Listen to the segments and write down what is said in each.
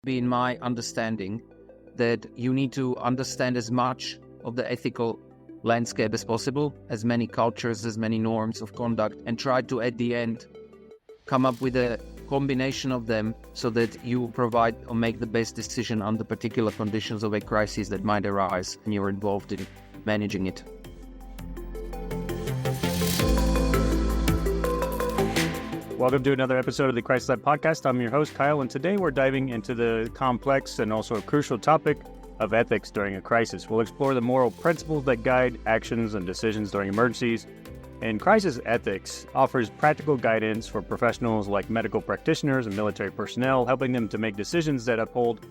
be in my understanding that you need to understand as much of the ethical landscape as possible, as many cultures, as many norms of conduct, and try to, at the end, come up with a combination of them so that you provide or make the best decision under particular conditions of a crisis that might arise and you're involved in managing it. Welcome to another episode of the Crisis Lab Podcast. I'm your host, Kyle, and today we're diving into the complex and also a crucial topic of ethics during a crisis. We'll explore the moral principles that guide actions and decisions during emergencies. And crisis ethics offers practical guidance for professionals like medical practitioners and military personnel, helping them to make decisions that uphold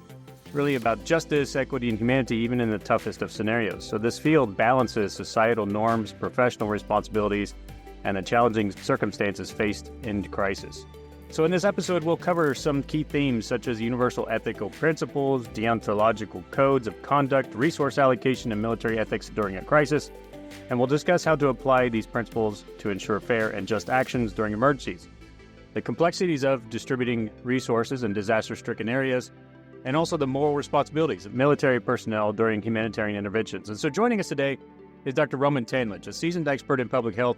really about justice, equity, and humanity, even in the toughest of scenarios. So this field balances societal norms, professional responsibilities, and the challenging circumstances faced in crisis. So in this episode, we'll cover some key themes such as universal ethical principles, deontological codes of conduct, resource allocation, and military ethics during a crisis. And we'll discuss how to apply these principles to ensure fair and just actions during emergencies, the complexities of distributing resources in disaster-stricken areas, and also the moral responsibilities of military personnel during humanitarian interventions. And so joining us today is Dr. Roman Tandlich, a seasoned expert in public health,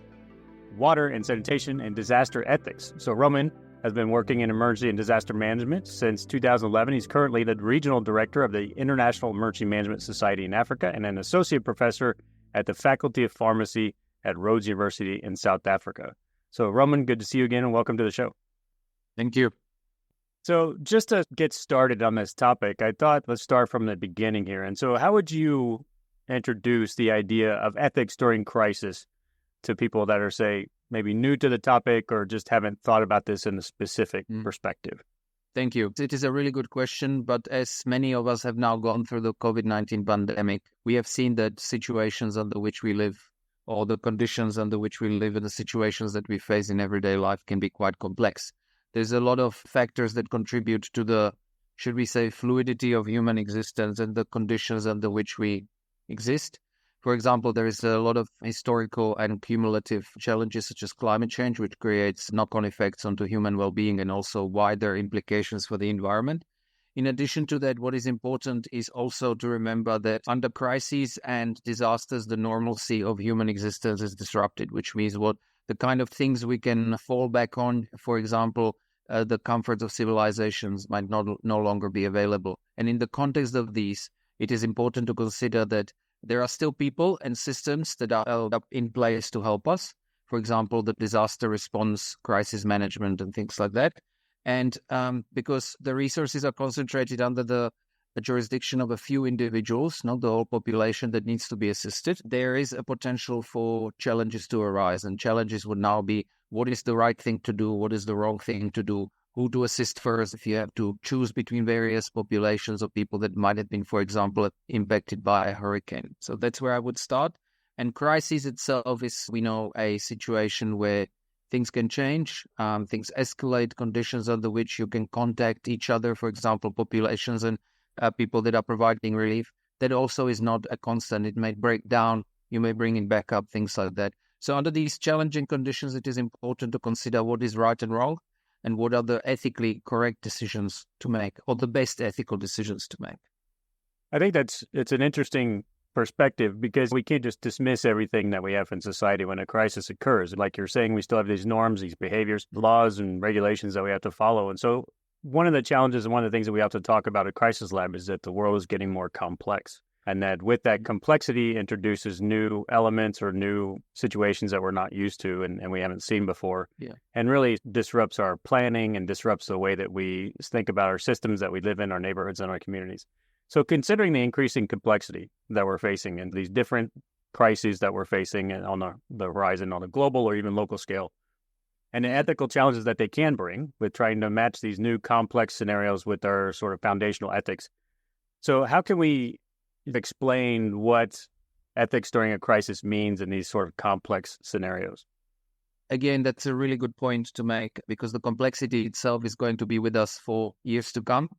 water and sanitation, and disaster ethics. So Roman has been working in emergency and disaster management since 2011. He's currently the regional director of the International Emergency Management Society in Africa and an associate professor at the Faculty of Pharmacy at Rhodes University in South Africa. So Roman, good to see you again and welcome to the show. Thank you. So just to get started on this topic, I thought let's start from the beginning here. And so how would you introduce the idea of ethics during crisis to people that are, say, maybe new to the topic or just haven't thought about this in a specific perspective? Thank you. It is a really good question, but as many of us have now gone through the COVID-19 pandemic, we have seen that situations under which we live or the conditions under which we live and the situations that we face in everyday life can be quite complex. There's a lot of factors that contribute to the, should we say, fluidity of human existence and the conditions under which we exist. For example, there is a lot of historical and cumulative challenges such as climate change, which creates knock-on effects onto human well-being and also wider implications for the environment. In addition to that, what is important is also to remember that under crises and disasters, the normalcy of human existence is disrupted, which means what the kind of things we can fall back on, for example, the comforts of civilizations might no longer be available. And in the context of these, it is important to consider that there are still people and systems that are in place to help us. For example, the disaster response, crisis management, and things like that. And because the resources are concentrated under the jurisdiction of a few individuals, not the whole population that needs to be assisted, there is a potential for challenges to arise. And challenges would now be, what is the right thing to do? What is the wrong thing to do? Who to assist first if you have to choose between various populations of people that might have been, for example, impacted by a hurricane. So that's where I would start. And crisis itself is, we know, a situation where things can change, things escalate, conditions under which you can contact each other, for example, populations and people that are providing relief. That also is not a constant. It may break down, you may bring it back up, things like that. So under these challenging conditions, it is important to consider what is right and wrong, and what are the ethically correct decisions to make, or the best ethical decisions to make. I think it's an interesting perspective because we can't just dismiss everything that we have in society when a crisis occurs. Like you're saying, we still have these norms, these behaviors, laws, and regulations that we have to follow. And so one of the challenges and one of the things that we have to talk about at Crisis Lab is that the world is getting more complex. And that with that complexity introduces new elements or new situations that we're not used to and we haven't seen before. Yeah. And really disrupts our planning and disrupts the way that we think about our systems that we live in, our neighborhoods, and our communities. So considering the increasing complexity that we're facing and these different crises that we're facing on the horizon on a global or even local scale, and the ethical challenges that they can bring with trying to match these new complex scenarios with our sort of foundational ethics. So how can we explain what ethics during a crisis means in these sort of complex scenarios? Again, that's a really good point to make because the complexity itself is going to be with us for years to come.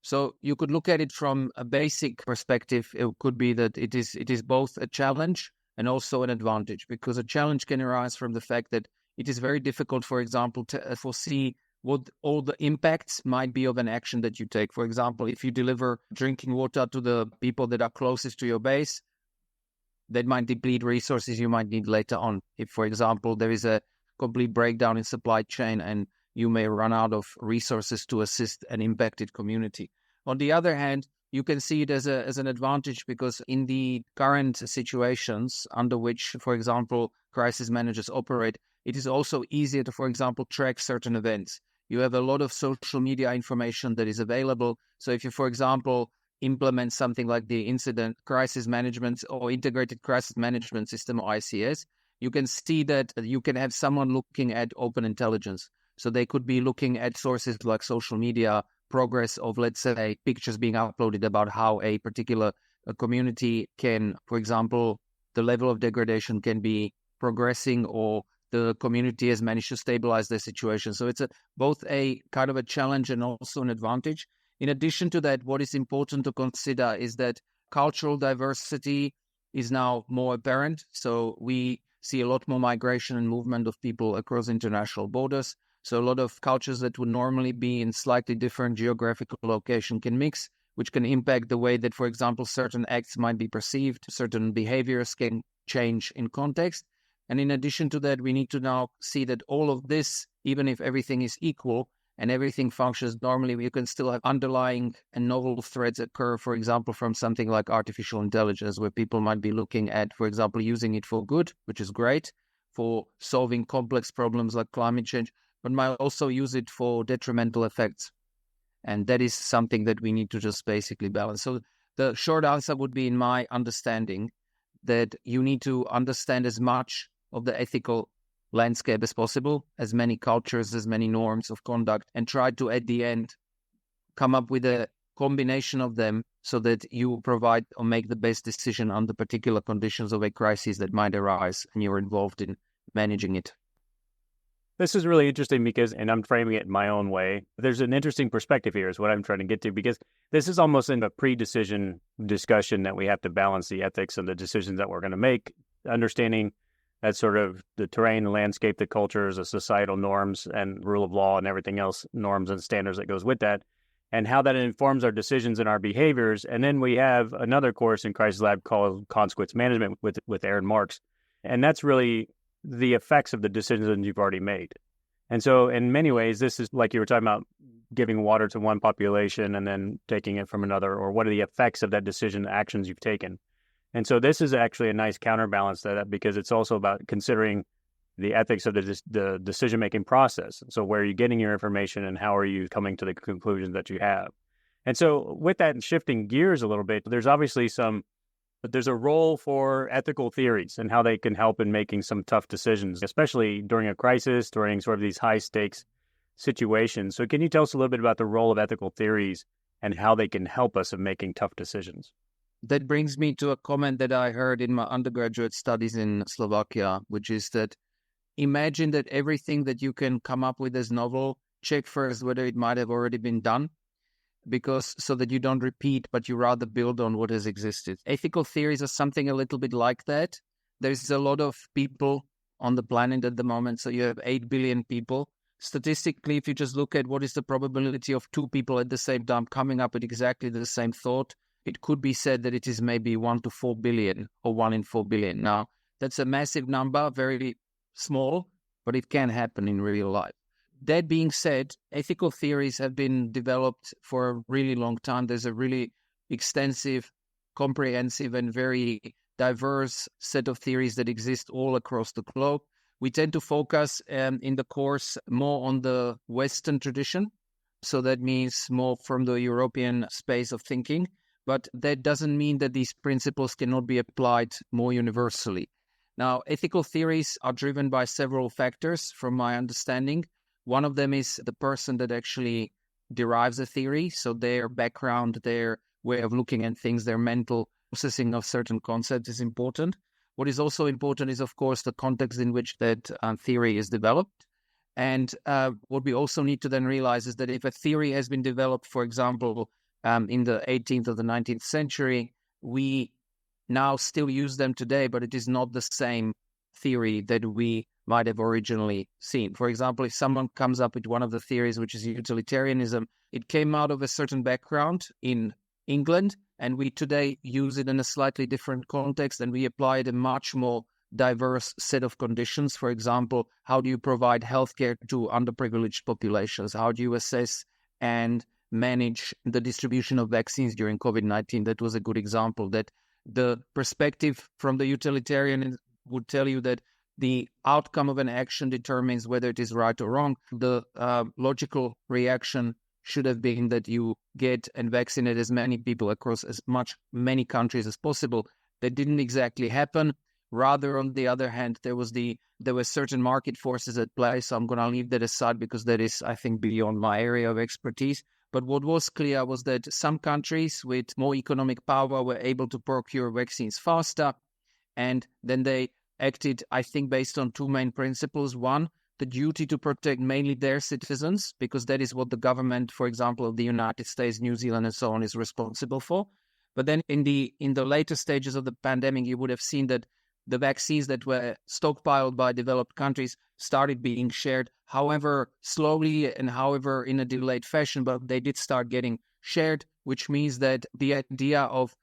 So you could look at it from a basic perspective. It could be that it is both a challenge and also an advantage, because a challenge can arise from the fact that it is very difficult, for example, to foresee what all the impacts might be of an action that you take. For example, if you deliver drinking water to the people that are closest to your base, that might deplete resources you might need later on. If, for example, there is a complete breakdown in supply chain and you may run out of resources to assist an impacted community. On the other hand, you can see it as an advantage because in the current situations under which, for example, crisis managers operate, it is also easier to, for example, track certain events. You have a lot of social media information that is available. So if you, for example, implement something like the incident crisis management or integrated crisis management system, or ICS, you can see that you can have someone looking at open intelligence. So they could be looking at sources like social media, progress of, let's say, pictures being uploaded about how a particular community can, for example, the level of degradation can be progressing or the community has managed to stabilize their situation. So it's both a kind of a challenge and also an advantage. In addition to that, what is important to consider is that cultural diversity is now more apparent. So we see a lot more migration and movement of people across international borders. So a lot of cultures that would normally be in slightly different geographical location can mix, which can impact the way that, for example, certain acts might be perceived, certain behaviors can change in context. And in addition to that, we need to now see that all of this, even if everything is equal and everything functions normally, you can still have underlying and novel threats occur, for example, from something like artificial intelligence, where people might be looking at, for example, using it for good, which is great, for solving complex problems like climate change, but might also use it for detrimental effects. And that is something that we need to just basically balance. So the short answer would be, in my understanding, that you need to understand as much of the ethical landscape as possible, as many cultures, as many norms of conduct, and try to, at the end, come up with a combination of them so that you provide or make the best decision on the particular conditions of a crisis that might arise and you're involved in managing it. This is really interesting because, and I'm framing it in my own way, there's an interesting perspective here is what I'm trying to get to, because this is almost in a pre-decision discussion that we have to balance the ethics and the decisions that we're going to make, understanding that sort of the terrain, the landscape, the cultures, the societal norms and rule of law and everything else, norms and standards that goes with that, and how that informs our decisions and our behaviors. And then we have another course in Crisis Lab called Consequence Management with Aaron Marks. And that's really the effects of the decisions you've already made. And so in many ways, this is like you were talking about giving water to one population and then taking it from another, or what are the effects of that decision, the actions you've taken. And so this is actually a nice counterbalance to that, because it's also about considering the ethics of the decision-making process. So where are you getting your information and how are you coming to the conclusions that you have? And so with that, and shifting gears a little bit, there's obviously but there's a role for ethical theories and how they can help in making some tough decisions, especially during a crisis, during sort of these high-stakes situations. So can you tell us a little bit about the role of ethical theories and how they can help us in making tough decisions? That brings me to a comment that I heard in my undergraduate studies in Slovakia, which is that imagine that everything that you can come up with as novel, check first whether it might have already been done, because so that you don't repeat, but you rather build on what has existed. Ethical theories are something a little bit like that. There's a lot of people on the planet at the moment. So you have 8 billion people. Statistically, if you just look at what is the probability of two people at the same time coming up with exactly the same thought, it could be said that it is maybe 1 to 4 billion or 1 in 4 billion. Now, that's a massive number, very small, but it can happen in real life. That being said, ethical theories have been developed for a really long time. There's a really extensive, comprehensive, and very diverse set of theories that exist all across the globe. We tend to focus in the course more on the Western tradition. So that means more from the European space of thinking. But that doesn't mean that these principles cannot be applied more universally. Now, ethical theories are driven by several factors, from my understanding. One of them is the person that actually derives a theory. So their background, their way of looking at things, their mental processing of certain concepts is important. What is also important is, of course, the context in which that theory is developed. And what we also need to then realize is that if a theory has been developed, for example, in the 18th or the 19th century, we now still use them today, but it is not the same theory that we might have originally seen. For example, if someone comes up with one of the theories, which is utilitarianism, it came out of a certain background in England, and we today use it in a slightly different context, and we apply it in much more diverse set of conditions. For example, how do you provide healthcare to underprivileged populations? How do you assess and manage the distribution of vaccines during COVID-19? That was a good example. That the perspective from the utilitarian would tell you that the outcome of an action determines whether it is right or wrong. The logical reaction should have been that you get and vaccinate as many people across many countries as possible. That didn't exactly happen. Rather, on the other hand, there were certain market forces at play. So I'm going to leave that aside because that is, I think, beyond my area of expertise. But what was clear was that some countries with more economic power were able to procure vaccines faster. And then they acted, I think, based on two main principles. One, the duty to protect mainly their citizens, because that is what the government, for example, of the United States, New Zealand, and so on, is responsible for. But then in the later stages of the pandemic, you would have seen that the vaccines that were stockpiled by developed countries started being shared, however slowly and however in a delayed fashion, but they did start getting shared, which means that the idea of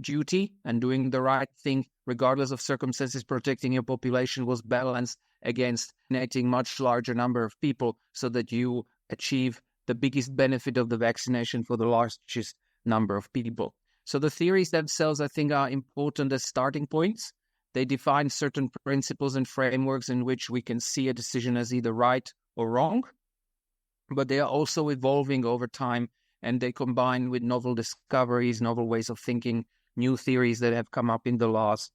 duty and doing the right thing, regardless of circumstances, protecting your population, was balanced against vaccinating much larger number of people so that you achieve the biggest benefit of the vaccination for the largest number of people. So the theories themselves, I think, are important as starting points. They define certain principles and frameworks in which we can see a decision as either right or wrong, but they are also evolving over time, and they combine with novel discoveries, novel ways of thinking, new theories that have come up in the last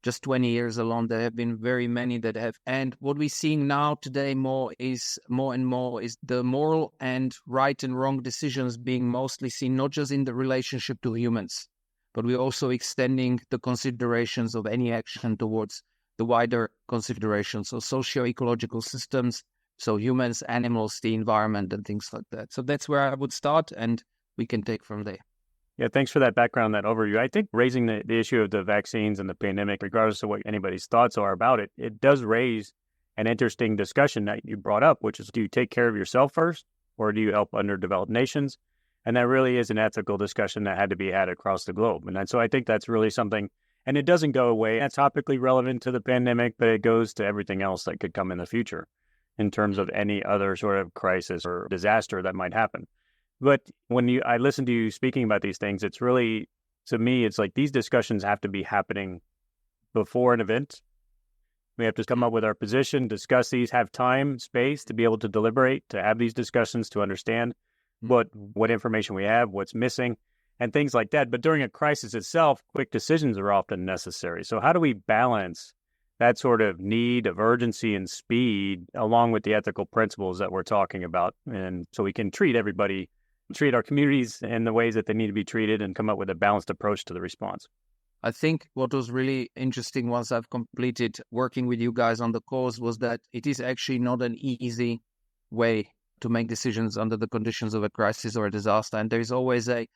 just 20 years alone. There have been very many that have. And what we're seeing now today more and more is the moral and right and wrong decisions being mostly seen not just in the relationship to humans, but we're also extending the considerations of any action towards the wider considerations, so socio-ecological systems, so humans, animals, the environment, and things like that. So that's where I would start, and we can take from there. Yeah, thanks for that background, that overview. I think raising the issue of the vaccines and the pandemic, regardless of what anybody's thoughts are about it, it does raise an interesting discussion that you brought up, which is, do you take care of yourself first, or do you help underdeveloped nations? And that really is an ethical discussion that had to be had across the globe. And so I think that's really something, and it doesn't go away. It's topically relevant to the pandemic, but it goes to everything else that could come in the future in terms of any other sort of crisis or disaster that might happen. But when I listen to you speaking about these things, it's really, to me, it's like these discussions have to be happening before an event. We have to come up with our position, discuss these, have time, space to be able to deliberate, to have these discussions, to understand what information we have, what's missing, and things like that. But during a crisis itself, quick decisions are often necessary. So how do we balance that sort of need of urgency and speed along with the ethical principles that we're talking about? And so we can treat our communities in the ways that they need to be treated and come up with a balanced approach to the response. I think what was really interesting once I've completed working with you guys on the cause was that it is actually not an easy way to make decisions under the conditions of a crisis or a disaster. And there is always a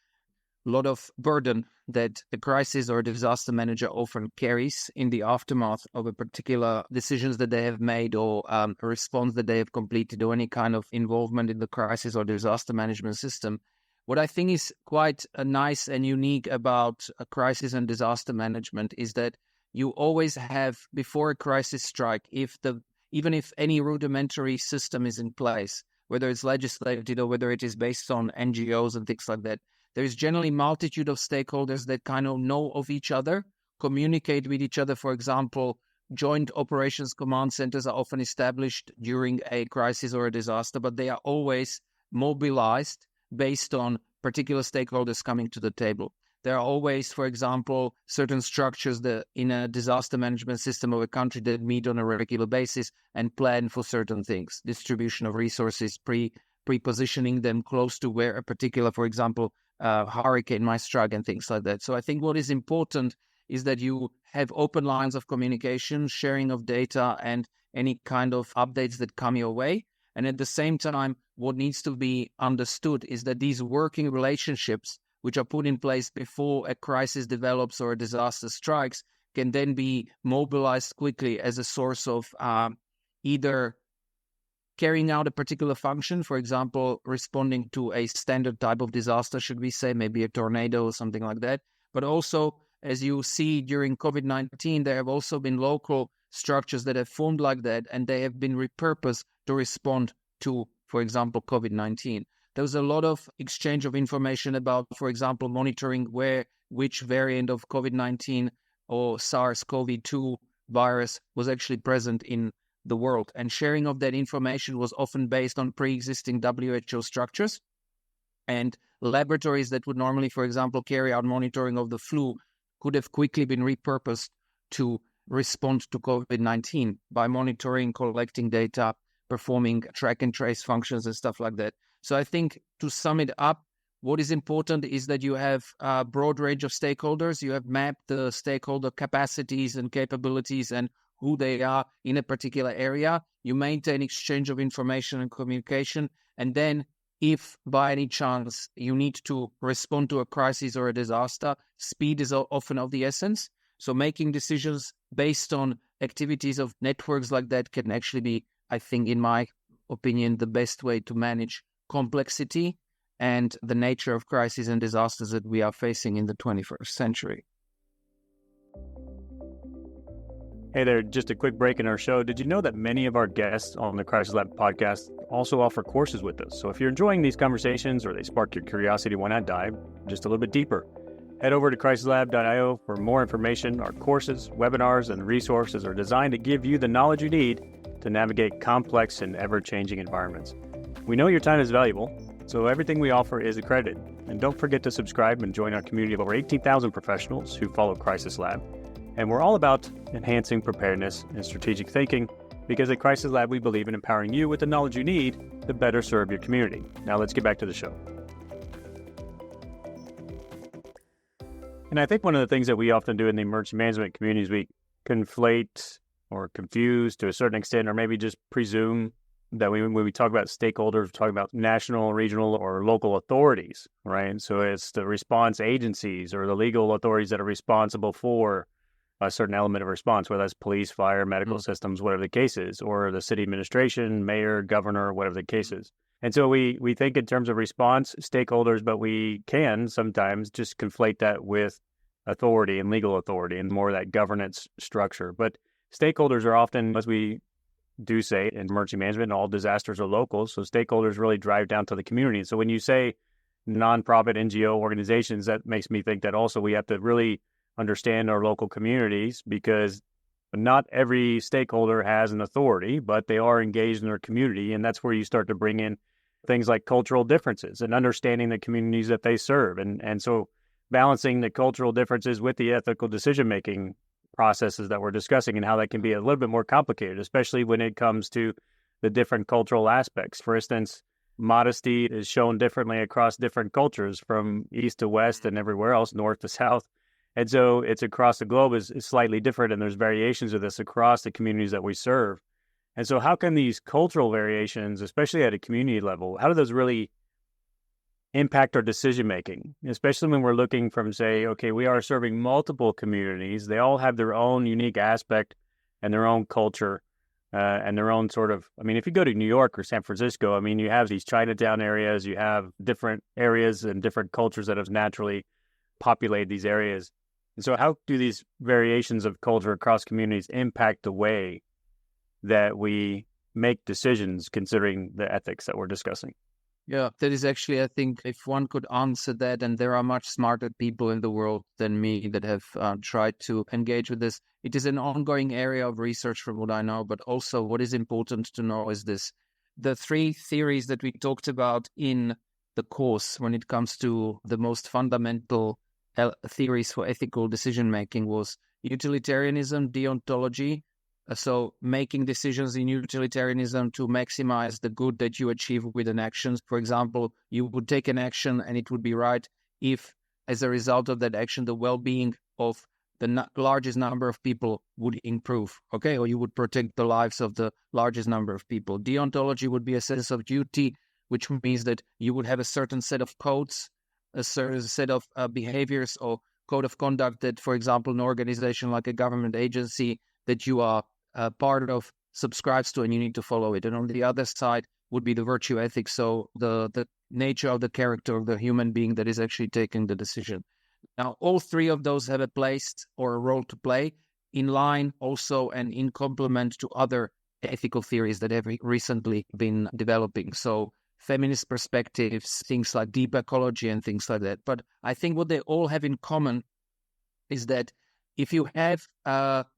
lot of burden that a crisis or a disaster manager often carries in the aftermath of a particular decisions that they have made, or a response that they have completed, or any kind of involvement in the crisis or disaster management system. What I think is quite nice and unique about a crisis and disaster management is that you always have, before a crisis strike, even if any rudimentary system is in place, whether it's legislated or whether it is based on NGOs and things like that, there is generally multitude of stakeholders that kind of know of each other, communicate with each other. For example, joint operations command centers are often established during a crisis or a disaster, but they are always mobilized based on particular stakeholders coming to the table. There are always, for example, certain structures that in a disaster management system of a country that meet on a regular basis and plan for certain things, distribution of resources, pre-positioning them close to where a particular, for example, hurricane might strike and things like that. So I think what is important is that you have open lines of communication, sharing of data, and any kind of updates that come your way. And at the same time, what needs to be understood is that these working relationships, which are put in place before a crisis develops or a disaster strikes, can then be mobilized quickly as a source of either carrying out a particular function, for example, responding to a standard type of disaster, should we say, maybe a tornado or something like that. But also, as you see during COVID-19, there have also been local structures that have formed like that, and they have been repurposed to respond to, for example, COVID-19. There was a lot of exchange of information about, for example, monitoring which variant of COVID-19 or SARS-CoV-2 virus was actually present in the world. And sharing of that information was often based on pre-existing WHO structures. And laboratories that would normally, for example, carry out monitoring of the flu could have quickly been repurposed to respond to COVID-19 by monitoring, collecting data, performing track and trace functions and stuff like that. So I think to sum it up, what is important is that you have a broad range of stakeholders. You have mapped the stakeholder capacities and capabilities and who they are in a particular area. You maintain exchange of information and communication. And then if by any chance you need to respond to a crisis or a disaster, speed is often of the essence. So making decisions based on activities of networks like that can actually be, I think, in my opinion, the best way to manage complexity and the nature of crises and disasters that we are facing in the 21st century. Hey there, just a quick break in our show. Did you know that many of our guests on the Crisis Lab podcast also offer courses with us? So if you're enjoying these conversations or they spark your curiosity, why not dive just a little bit deeper? Head over to crisislab.io for more information. Our courses, webinars, and resources are designed to give you the knowledge you need to navigate complex and ever-changing environments. We know your time is valuable, so everything we offer is accredited. And don't forget to subscribe and join our community of over 18,000 professionals who follow Crisis Lab. And we're all about enhancing preparedness and strategic thinking, because at Crisis Lab, we believe in empowering you with the knowledge you need to better serve your community. Now let's get back to the show. And I think one of the things that we often do in the emergency management communities, we conflate or confuse to a certain extent, or maybe just presume that when we talk about stakeholders, we talk about national, regional, or local authorities, right? So it's the response agencies or the legal authorities that are responsible for a certain element of response, whether that's police, fire, medical systems, whatever the case is, or the city administration, mayor, governor, whatever the case is. And so we think in terms of response stakeholders, but we can sometimes just conflate that with authority and legal authority and more of that governance structure. But stakeholders are often, as we do say in emergency management, all disasters are local. So stakeholders really drive down to the community. So when you say nonprofit NGO organizations, that makes me think that also we have to really understand our local communities, because not every stakeholder has an authority, but they are engaged in their community. And that's where you start to bring in things like cultural differences and understanding the communities that they serve. And so balancing the cultural differences with the ethical decision-making processes that we're discussing, and how that can be a little bit more complicated, especially when it comes to the different cultural aspects. For instance, modesty is shown differently across different cultures, from east to west and everywhere else, north to south. And so it's across the globe is slightly different, and there's variations of this across the communities that we serve. And so how can these cultural variations, especially at a community level, how do those really impact our decision-making, especially when we're looking from, say, okay, we are serving multiple communities. They all have their own unique aspect and their own culture and their own sort of, I mean, if you go to New York or San Francisco, I mean, you have these Chinatown areas, you have different areas and different cultures that have naturally populated these areas. And so how do these variations of culture across communities impact the way that we make decisions, considering the ethics that we're discussing? Yeah, that is actually, I think, if one could answer that, and there are much smarter people in the world than me that have tried to engage with this. It is an ongoing area of research from what I know, but also what is important to know is this. The three theories that we talked about in the course when it comes to the most fundamental theories for ethical decision-making was utilitarianism, deontology, so making decisions in utilitarianism to maximize the good that you achieve with an action. For example, you would take an action and it would be right if, as a result of that action, the well-being of the largest number of people would improve, okay? Or you would protect the lives of the largest number of people. Deontology would be a sense of duty, which means that you would have a certain set of codes, a certain set of behaviors or code of conduct that, for example, an organization like a government agency that you are part of subscribes to, and you need to follow it. And on the other side would be the virtue ethics, so the nature of the character of the human being that is actually taking the decision. Now, all three of those have a place or a role to play in line also and in complement to other ethical theories that have recently been developing. So feminist perspectives, things like deep ecology and things like that. But I think what they all have in common is that if you have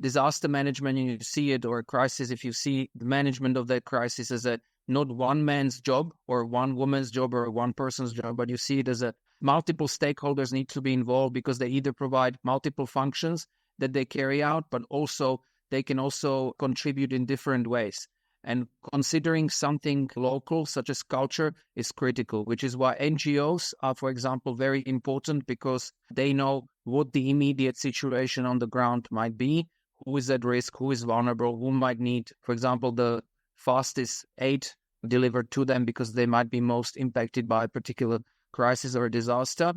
disaster management and you see it, or a crisis, if you see the management of that crisis as a not one man's job or one woman's job or one person's job, but you see it as a multiple stakeholders need to be involved, because they either provide multiple functions that they carry out, but also they can also contribute in different ways. And considering something local, such as culture, is critical, which is why NGOs are, for example, very important, because they know what the immediate situation on the ground might be, who is at risk, who is vulnerable, who might need, for example, the fastest aid delivered to them because they might be most impacted by a particular crisis or a disaster.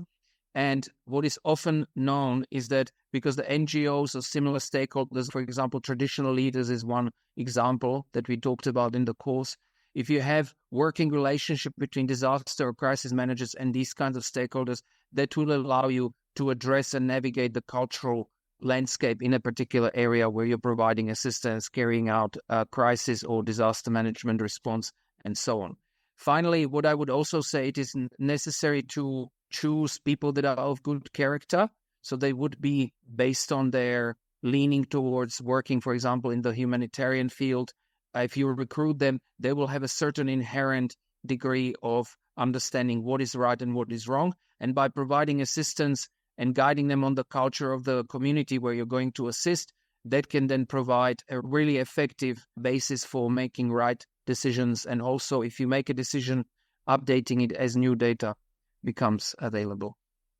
And what is often known is that because the NGOs or similar stakeholders, for example, traditional leaders is one example that we talked about in the course. If you have working relationship between disaster or crisis managers and these kinds of stakeholders, that will allow you to address and navigate the cultural landscape in a particular area where you're providing assistance, carrying out a crisis or disaster management response, and so on. Finally, what I would also say, it is necessary to choose people that are of good character. So they would be based on their leaning towards working, for example, in the humanitarian field. If you recruit them, they will have a certain inherent degree of understanding what is right and what is wrong. And by providing assistance and guiding them on the culture of the community where you're going to assist, that can then provide a really effective basis for making right decisions. And also, if you make a decision, updating it as new data becomes available.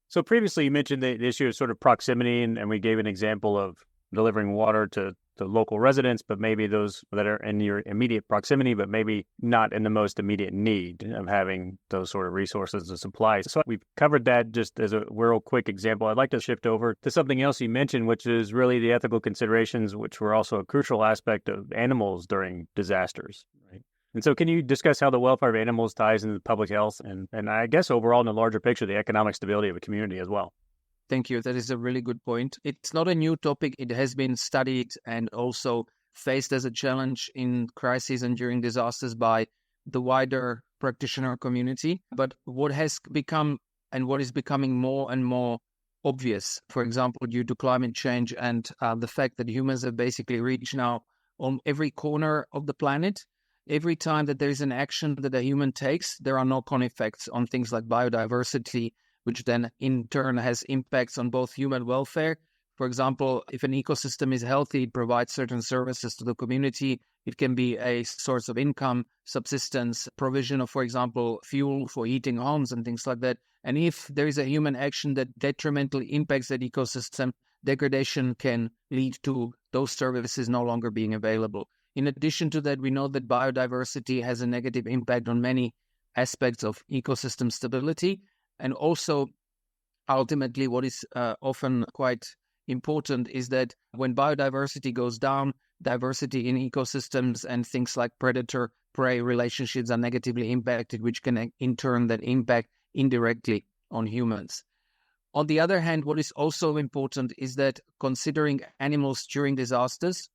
So previously you mentioned the issue of sort of proximity, and we gave an example of delivering water to the local residents, but maybe those that are in your immediate proximity, but maybe not in the most immediate need of having those sort of resources and supplies. So we've covered that just as a real quick example. I'd like to shift over to something else you mentioned, which is really the ethical considerations, which were also a crucial aspect of animals during disasters, right? And so can you discuss how the welfare of animals ties into public health and I guess overall in the larger picture, the economic stability of a community as well? Thank you. That is a really good point. It's not a new topic. It has been studied and also faced as a challenge in crises and during disasters by the wider practitioner community. But what has become and what is becoming more and more obvious, for example, due to climate change and the fact that humans have basically reached now on every corner of the planet. Every time that there is an action that a human takes, there are knock-on effects on things like biodiversity, which then in turn has impacts on both human welfare. For example, if an ecosystem is healthy, it provides certain services to the community. It can be a source of income, subsistence, provision of, for example, fuel for heating homes and things like that. And if there is a human action that detrimentally impacts that ecosystem, degradation can lead to those services no longer being available. In addition to that, we know that biodiversity has a negative impact on many aspects of ecosystem stability. And also, ultimately, what is often quite important is that when biodiversity goes down, diversity in ecosystems and things like predator-prey relationships are negatively impacted, which can in turn then impact indirectly on humans. On the other hand, what is also important is that considering animals during disasters,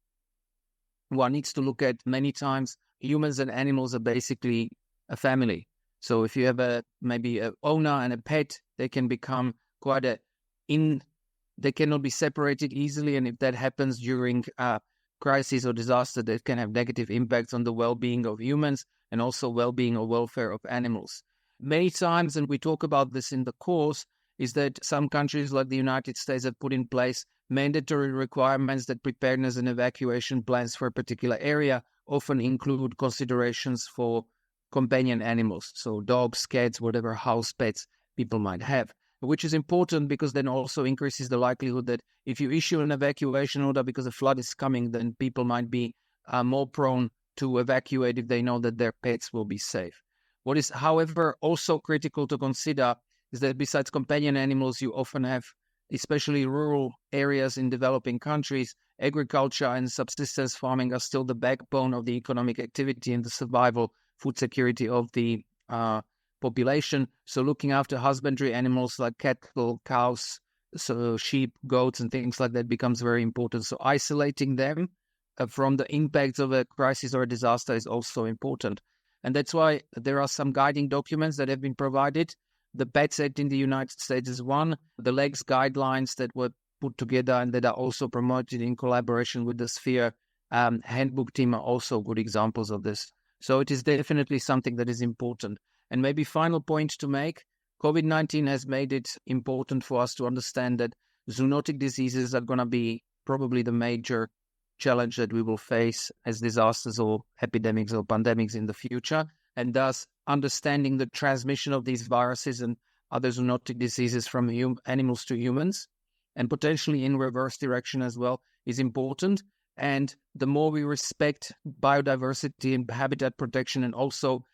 one needs to look at many times humans and animals are basically a family. So if you have maybe an owner and a pet, they can become they cannot be separated easily. And if that happens during a crisis or disaster, that can have negative impacts on the well-being of humans and also well-being or welfare of animals. Many times, and we talk about this in the course, is that some countries like the United States have put in place mandatory requirements that preparedness and evacuation plans for a particular area often include considerations for companion animals, so dogs, cats, whatever house pets people might have, which is important because then also increases the likelihood that if you issue an evacuation order because a flood is coming, then people might be more prone to evacuate if they know that their pets will be safe. What is, however, also critical to consider is that besides companion animals, you often have especially rural areas in developing countries, agriculture and subsistence farming are still the backbone of the economic activity and the survival, food security of the population. So looking after husbandry animals like cattle, cows, so sheep, goats, and things like that becomes very important. So isolating them from the impacts of a crisis or a disaster is also important. And that's why there are some guiding documents that have been provided. The PETS Act in the United States is one. The LEGS guidelines that were put together and that are also promoted in collaboration with the Sphere handbook team are also good examples of this. So it is definitely something that is important. And maybe final point to make, COVID-19 has made it important for us to understand that zoonotic diseases are going to be probably the major challenge that we will face as disasters or epidemics or pandemics in the future. And thus, understanding the transmission of these viruses and other zoonotic diseases from animals to humans, and potentially in reverse direction as well, is important. And the more we respect biodiversity and habitat protection, and also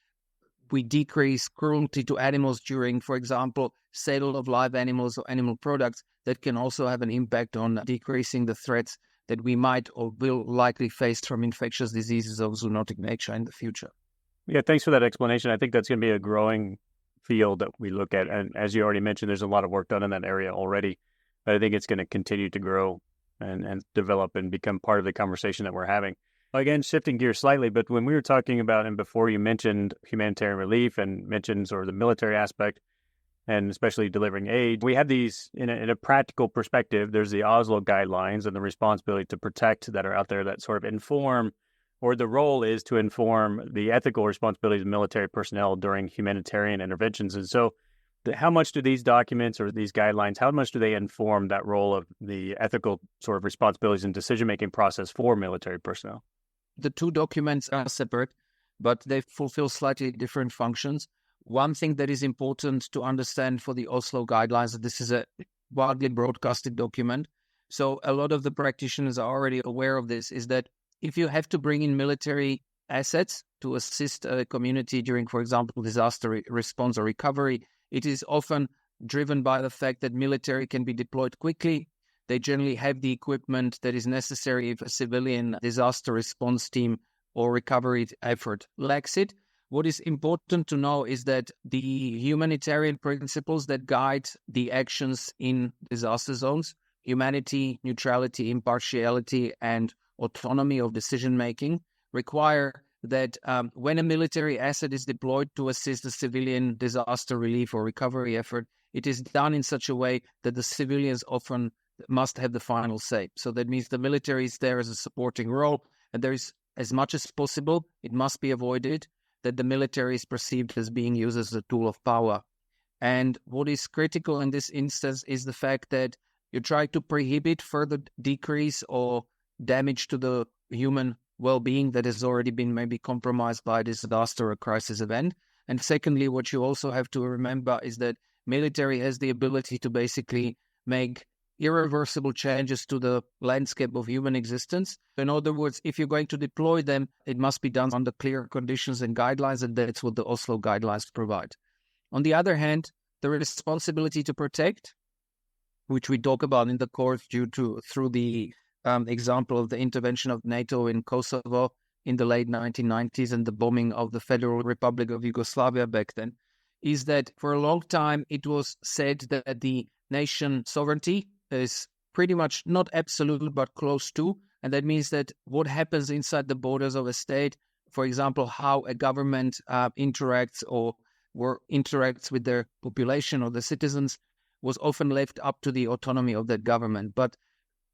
we decrease cruelty to animals during, for example, sale of live animals or animal products, that can also have an impact on decreasing the threats that we might or will likely face from infectious diseases of zoonotic nature in the future. Yeah, thanks for that explanation. I think that's going to be a growing field that we look at. And as you already mentioned, there's a lot of work done in that area already. But I think it's going to continue to grow and develop and become part of the conversation that we're having. Again, shifting gears slightly, but when we were talking about, and before you mentioned humanitarian relief and mentioned sort of the military aspect, and especially delivering aid, we have these in a practical perspective. There's the Oslo guidelines and the responsibility to protect that are out there that sort of inform, or the role is to inform the ethical responsibilities of military personnel during humanitarian interventions. And so how much do these documents or these guidelines, how much do they inform that role of the ethical sort of responsibilities and decision-making process for military personnel? The two documents are separate, but they fulfill slightly different functions. One thing that is important to understand for the Oslo guidelines, this is a widely broadcasted document, so a lot of the practitioners are already aware of this, is that if you have to bring in military assets to assist a community during, for example, disaster response or recovery, it is often driven by the fact that military can be deployed quickly. They generally have the equipment that is necessary if a civilian disaster response team or recovery effort lacks it. What is important to know is that the humanitarian principles that guide the actions in disaster zones, humanity, neutrality, impartiality, and autonomy of decision-making, require that when a military asset is deployed to assist the civilian disaster relief or recovery effort, it is done in such a way that the civilians often must have the final say. So that means the military is there as a supporting role, and there is, as much as possible, it must be avoided that the military is perceived as being used as a tool of power. And what is critical in this instance is the fact that you try to prohibit further decrease or damage to the human well-being that has already been maybe compromised by a disaster or crisis event. And secondly, what you also have to remember is that military has the ability to basically make irreversible changes to the landscape of human existence. In other words, if you're going to deploy them, it must be done under clear conditions and guidelines, and that's what the Oslo guidelines provide. On the other hand, the responsibility to protect, which we talk about in the course through the example of the intervention of NATO in Kosovo in the late 1990s and the bombing of the Federal Republic of Yugoslavia back then, is that for a long time it was said that the nation sovereignty is pretty much not absolute, but close to. And that means that what happens inside the borders of a state, for example, how a government interacts with their population or the citizens, was often left up to the autonomy of that government. But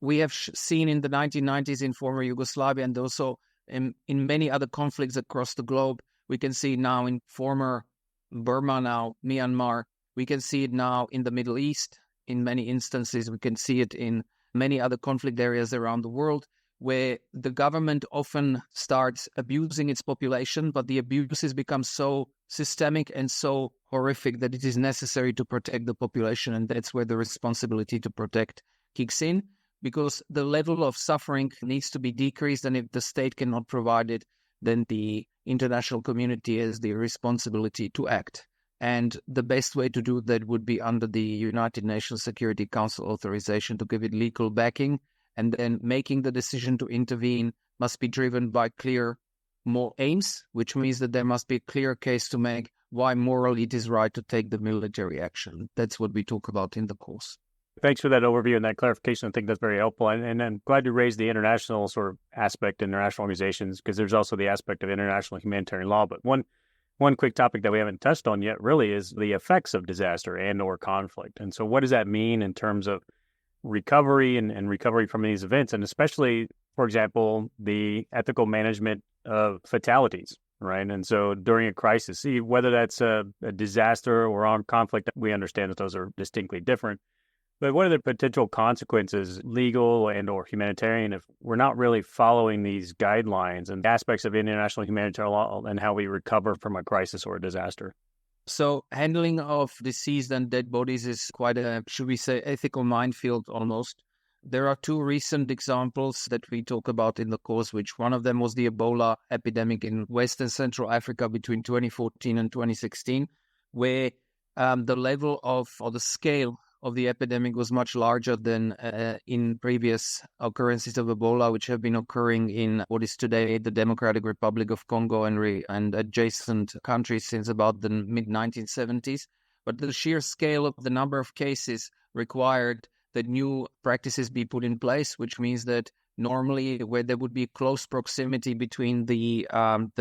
we have seen in the 1990s in former Yugoslavia, and also in many other conflicts across the globe, we can see now in former Burma, now Myanmar, we can see it now in the Middle East. In many instances, we can see it in many other conflict areas around the world, where the government often starts abusing its population, but the abuses become so systemic and so horrific that it is necessary to protect the population. And that's where the responsibility to protect kicks in, because the level of suffering needs to be decreased. And if the state cannot provide it, then the international community has the responsibility to act. And the best way to do that would be under the United Nations Security Council authorization to give it legal backing. And then making the decision to intervene must be driven by clear more aims, which means that there must be a clear case to make why morally it is right to take the military action. That's what we talk about in the course. Thanks for that overview and that clarification. I think that's very helpful. And I'm glad you raised the international sort of aspect, international organizations, because there's also the aspect of international humanitarian law. But one quick topic that we haven't touched on yet really is the effects of disaster and or conflict. And so what does that mean in terms of recovery and recovery from these events? And especially, for example, the ethical management of fatalities, right? And so during a crisis, see whether that's a disaster or armed conflict, we understand that those are distinctly different. But what are the potential consequences, legal and or humanitarian, if we're not really following these guidelines and aspects of international humanitarian law and how we recover from a crisis or a disaster? So handling of deceased and dead bodies is quite a, should we say, ethical minefield almost. There are two recent examples that we talk about in the course, which one of them was the Ebola epidemic in West and Central Africa between 2014 and 2016, where the level of, or the scale of the epidemic was much larger than in previous occurrences of Ebola, which have been occurring in what is today the Democratic Republic of Congo and adjacent countries since about the mid-1970s. But the sheer scale of the number of cases required that new practices be put in place, which means that normally where there would be close proximity between the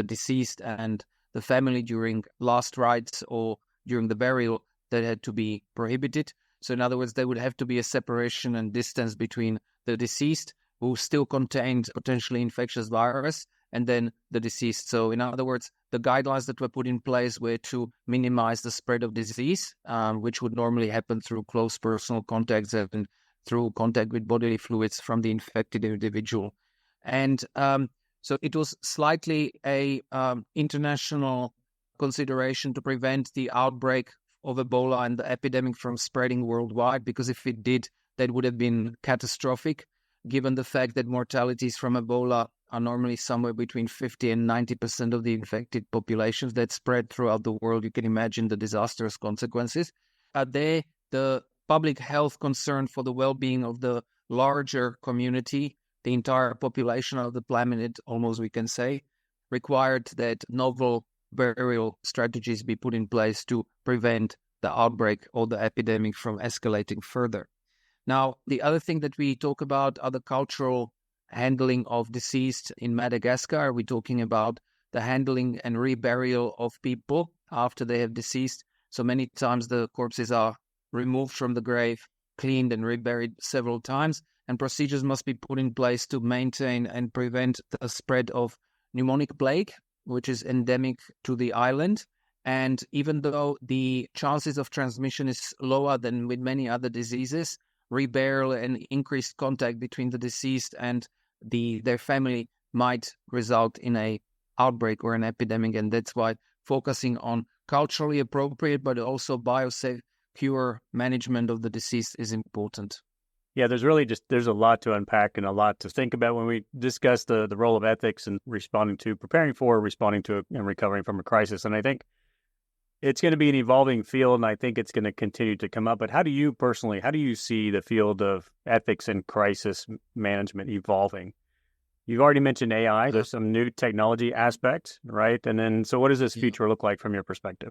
deceased and the family during last rites or during the burial, that had to be prohibited. So in other words, there would have to be a separation and distance between the deceased, who still contained potentially infectious virus, and then the deceased. So in other words, the guidelines that were put in place were to minimize the spread of disease, which would normally happen through close personal contacts and through contact with bodily fluids from the infected individual. And so it was slightly a international consideration to prevent the outbreak of Ebola and the epidemic from spreading worldwide, because if it did, that would have been catastrophic, given the fact that mortalities from Ebola are normally somewhere between 50 and 90% of the infected populations that spread throughout the world. You can imagine the disastrous consequences. The public health concern for the well-being of the larger community, the entire population of the planet, almost we can say, required that novel burial strategies be put in place to prevent the outbreak or the epidemic from escalating further. Now, the other thing that we talk about are the cultural handling of deceased in Madagascar. We're talking about the handling and reburial of people after they have deceased. So many times the corpses are removed from the grave, cleaned and reburied several times, and procedures must be put in place to maintain and prevent the spread of pneumonic plague, which is endemic to the island. And even though the chances of transmission is lower than with many other diseases, reburial and increased contact between the deceased and their family might result in an outbreak or an epidemic. And that's why focusing on culturally appropriate but also biosecure management of the deceased is important. Yeah, there's a lot to unpack and a lot to think about when we discuss the role of ethics and preparing for, responding to, and recovering from a crisis. And I think it's going to be an evolving field, and I think it's going to continue to come up. But how do you see the field of ethics and crisis management evolving? You've already mentioned AI. There's some new technology aspects, right? And then, so what does this future look like from your perspective?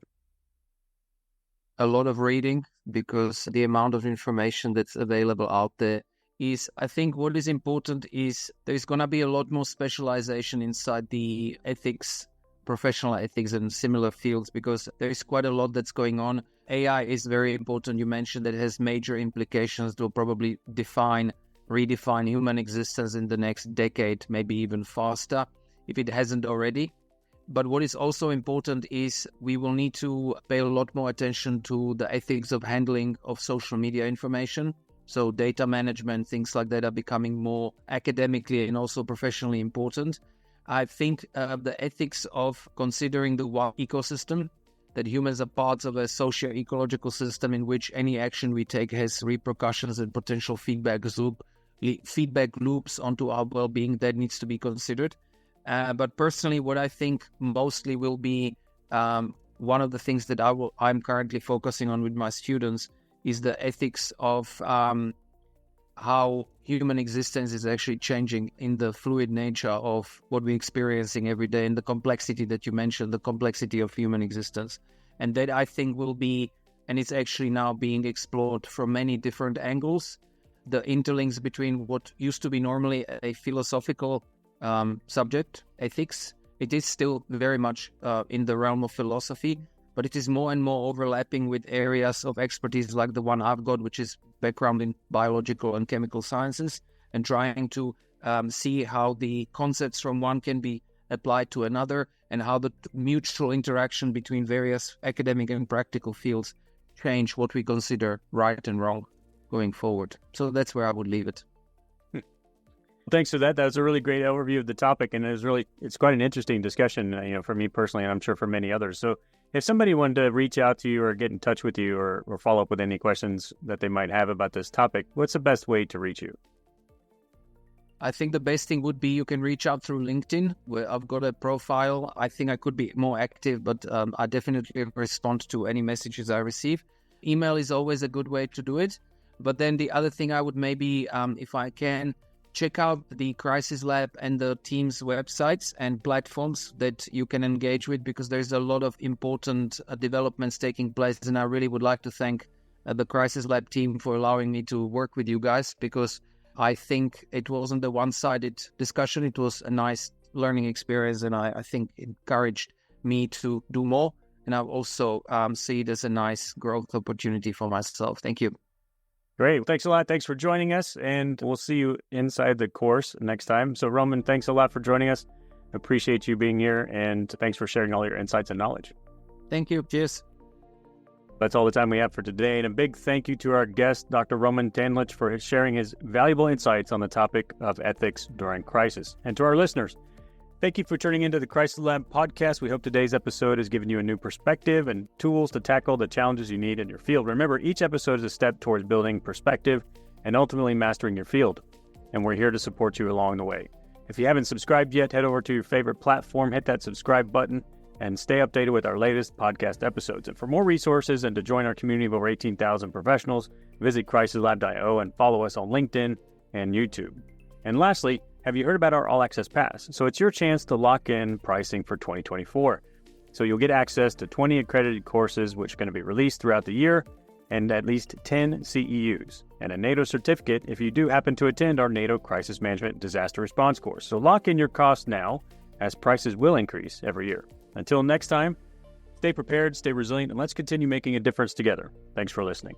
A lot of reading, because the amount of information that's available out there is, I think what is important is there's going to be a lot more specialization inside the ethics, professional ethics and similar fields, because there is quite a lot that's going on. AI is very important. You mentioned that it has major implications to probably redefine human existence in the next decade, maybe even faster, if it hasn't already. But what is also important is we will need to pay a lot more attention to the ethics of handling of social media information. So data management, things like that are becoming more academically and also professionally important. I think the ethics of considering the ecosystem, that humans are parts of a socio-ecological system in which any action we take has repercussions and potential feedback loops onto our well-being, that needs to be considered. But personally, what I think mostly will be one of the things that I'm currently focusing on with my students is the ethics of how human existence is actually changing in the fluid nature of what we're experiencing every day, and the complexity that you mentioned, the complexity of human existence. And that, I think, will be, and it's actually now being explored from many different angles, the interlinks between what used to be normally a philosophical subject, ethics. It is still very much in the realm of philosophy, but it is more and more overlapping with areas of expertise like the one I've got, which is background in biological and chemical sciences, and trying to see how the concepts from one can be applied to another, and how the mutual interaction between various academic and practical fields change what we consider right and wrong going forward. So that's where I would leave it. Thanks for that. That was a really great overview of the topic, and it's quite an interesting discussion, for me personally, and I'm sure for many others. So if somebody wanted to reach out to you or get in touch with you or follow up with any questions that they might have about this topic, what's the best way to reach you? I think the best thing would be you can reach out through LinkedIn, where I've got a profile. I think I could be more active, but I definitely respond to any messages I receive. Email is always a good way to do it. But then the other thing I would maybe, if I can, check out the Crisis Lab and the team's websites and platforms that you can engage with, because there's a lot of important developments taking place. And I really would like to thank the Crisis Lab team for allowing me to work with you guys, because I think it wasn't a one-sided discussion. It was a nice learning experience, and I think it encouraged me to do more. And I also see it as a nice growth opportunity for myself. Thank you. Great. Thanks a lot. Thanks for joining us, and we'll see you inside the course next time. So, Roman, thanks a lot for joining us. Appreciate you being here, and thanks for sharing all your insights and knowledge. Thank you. Cheers. That's all the time we have for today, and a big thank you to our guest, Dr. Roman Tandlich, for sharing his valuable insights on the topic of ethics during crisis. And to our listeners, thank you for tuning into the Crisis Lab podcast. We hope today's episode has given you a new perspective and tools to tackle the challenges you need in your field. Remember, each episode is a step towards building perspective and ultimately mastering your field, and we're here to support you along the way. If you haven't subscribed yet, head over to your favorite platform, hit that subscribe button, and stay updated with our latest podcast episodes. And for more resources and to join our community of over 18,000 professionals, visit crisislab.io and follow us on LinkedIn and YouTube. And lastly, have you heard about our All Access Pass? So it's your chance to lock in pricing for 2024. So you'll get access to 20 accredited courses, which are going to be released throughout the year, and at least 10 CEUs, and a NATO certificate if you do happen to attend our NATO Crisis Management Disaster Response course. So lock in your costs now, as prices will increase every year. Until next time, stay prepared, stay resilient, and let's continue making a difference together. Thanks for listening.